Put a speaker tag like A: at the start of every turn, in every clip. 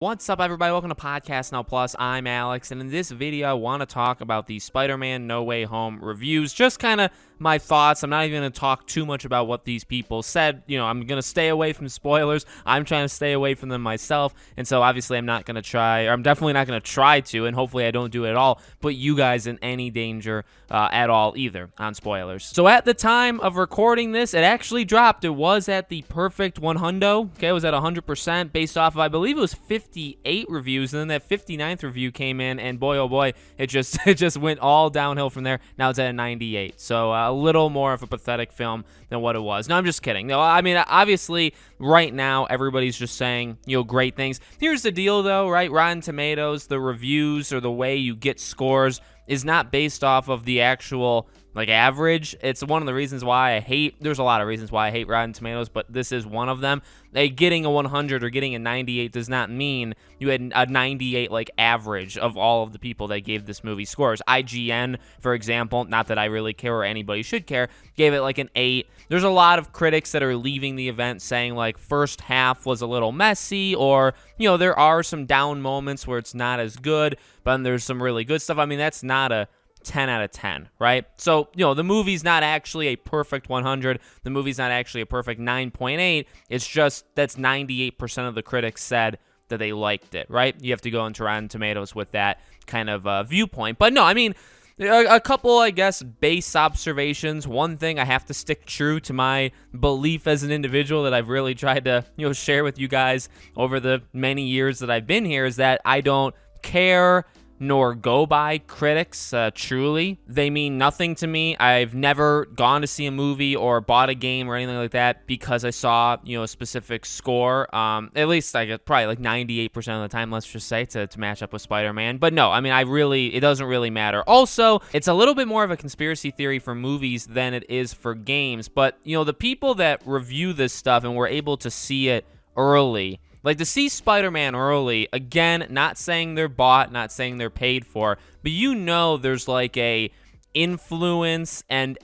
A: What's up, everybody? Welcome to Podcast Now Plus. I'm Alex, and in this video, I want to talk about the Spider-Man No Way Home reviews. Just kind of my thoughts. I'm not even going to talk too much about what these people said. You know, I'm going to stay away from spoilers. I'm trying to stay away from them myself, and so obviously I'm not going to try, or I'm definitely not going to try to, and hopefully I don't do it at all, put you guys in any danger at all either on spoilers. So at the time of recording this, it actually dropped. It was at the perfect 100. Okay, it was at 100% based off of, I believe it was 58 reviews, and then that 59th review came in, and boy, oh boy, it just went all downhill from there. Now it's at a 98, so a little more of a pathetic film than what it was. No, I'm just kidding. No, I mean, obviously, right now, everybody's just saying, great things. Here's the deal, though, right? Rotten Tomatoes, the reviews, or the way you get scores is not based off of the actual average. It's one of the reasons why I hate, there's a lot of reasons why I hate Rotten Tomatoes, but this is one of them. Getting a 100 or getting a 98 does not mean you had a 98 average of all of the people that gave this movie scores. IGN, for example, not that I really care or anybody should care, gave it an 8. There's a lot of critics that are leaving the event saying first half was a little messy, or there are some down moments where it's not as good, but then there's some really good stuff. I mean, that's not a 10 out of 10, right? So, the movie's not actually a perfect 100. The movie's not actually a perfect 9.8. It's just that's 98% of the critics said that they liked it, right? You have to go into Rotten Tomatoes with that kind of viewpoint. But no, I mean, a couple, I guess, base observations. One thing, I have to stick true to my belief as an individual that I've really tried to, share with you guys over the many years that I've been here, is that I don't care nor go by critics, truly. They mean nothing to me. I've never gone to see a movie or bought a game or anything like that because I saw, a specific score. At least I get probably 98% of the time, let's just say, to match up with Spider-Man. But no, I mean, it doesn't really matter. Also, it's a little bit more of a conspiracy theory for movies than it is for games. But, the people that review this stuff and were able to see it early, to see Spider-Man early, again, not saying they're bought, not saying they're paid for, but there's a influence and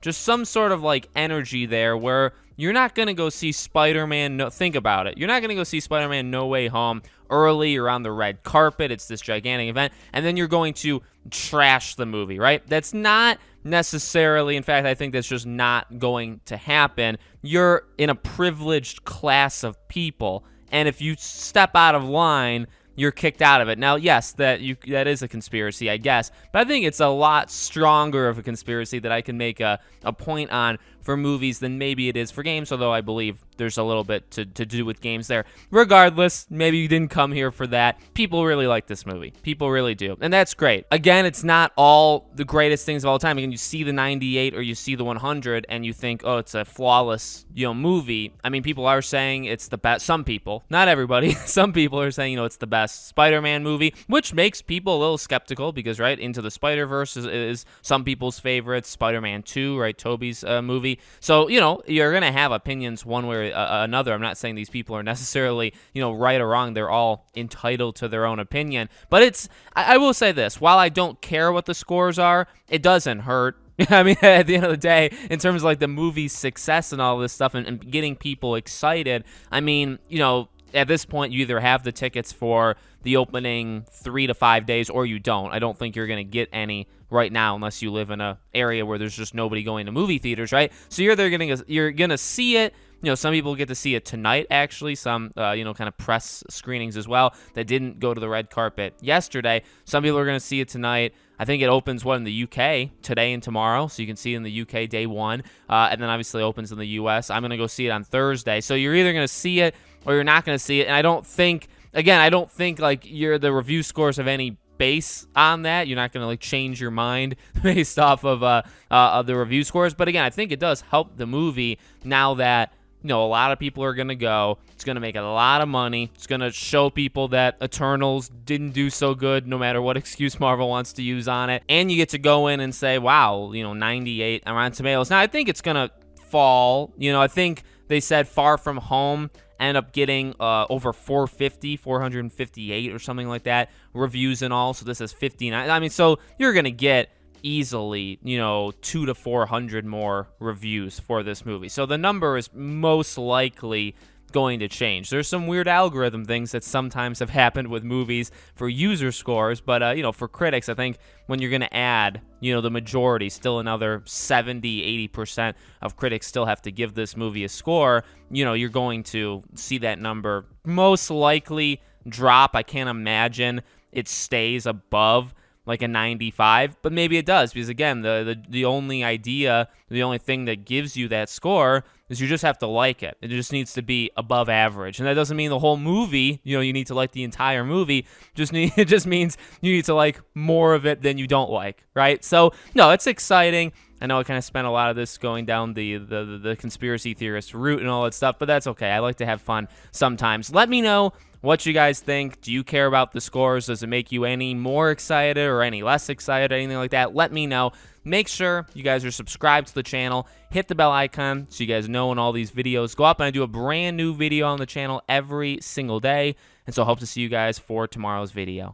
A: just some sort of energy there where you're not going to go see Spider-Man, think about it, you're not going to go see Spider-Man No Way Home early or on the red carpet, it's this gigantic event, and then you're going to trash the movie, right? That's not necessarily, in fact, I think that's just not going to happen. You're in a privileged class of people, and if you step out of line, you're kicked out of it. Now, yes, that is a conspiracy, I guess, but I think it's a lot stronger of a conspiracy that I can make a point on for movies than maybe it is for games, although I believe there's a little bit to do with games there. Regardless, maybe you didn't come here for that. People really like this movie. People really do, and that's great. Again, it's not all the greatest things of all time. Again, you see the 98 or you see the 100 and you think, oh, it's a flawless, movie. I mean, people are saying it's the best. Some people, not everybody, some people are saying, it's the best Spider-Man movie, which makes people a little skeptical because, right, Into the Spider-Verse is some people's favorites. Spider-Man 2, right, Tobey's movie. So, you're going to have opinions one way or another. I'm not saying these people are necessarily, right or wrong. They're all entitled to their own opinion. But I will say this. While I don't care what the scores are, it doesn't hurt. I mean, at the end of the day, in terms of the movie's success and all this stuff and getting people excited, I mean, at this point, you either have the tickets for the opening 3 to 5 days or you don't. I don't think you're going to get any right now unless you live in an area where there's just nobody going to movie theaters, right? So you're going to see it. Some people get to see it tonight, actually. Some, kind of press screenings as well that didn't go to the red carpet yesterday. Some people are going to see it tonight. I think it opens, in the UK today and tomorrow, so you can see it in the UK day one, and then obviously opens in the US. I'm going to go see it on Thursday. So you're either going to see it or you're not going to see it, and I don't think the review scores have any base on that. You're not going to change your mind based off of the review scores. But again, I think it does help the movie now that a lot of people are going to go. It's going to make a lot of money. It's going to show people that Eternals didn't do so good no matter what excuse Marvel wants to use on it. And you get to go in and say, wow, 98 on Rotten Tomatoes. Now, I think it's going to fall. I think they said Far From Home ended up getting over 458 or something like that reviews and all. So this is 59. I mean, so you're going to get easily, 200 to 400 more reviews for this movie. So the number is most likely going to change. There's some weird algorithm things that sometimes have happened with movies for user scores, but for critics, I think when you're going to add, the majority, still another 70-80% of critics still have to give this movie a score, you're going to see that number most likely drop. I can't imagine it stays above like a 95, but maybe it does, because again, the only idea, the only thing that gives you that score is you just have to like it. It just needs to be above average, and that doesn't mean the whole movie, you need to like the entire movie. It just means you need to like more of it than you don't like, right? So no, it's exciting. I know I kind of spent a lot of this going down the conspiracy theorist route and all that stuff, but that's okay. I like to have fun sometimes. Let me know what you guys think. Do you care about the scores? Does it make you any more excited or any less excited, anything like that? Let me know. Make sure you guys are subscribed to the channel. Hit the bell icon so you guys know when all these videos go up. And I do a brand new video on the channel every single day. And so I hope to see you guys for tomorrow's video.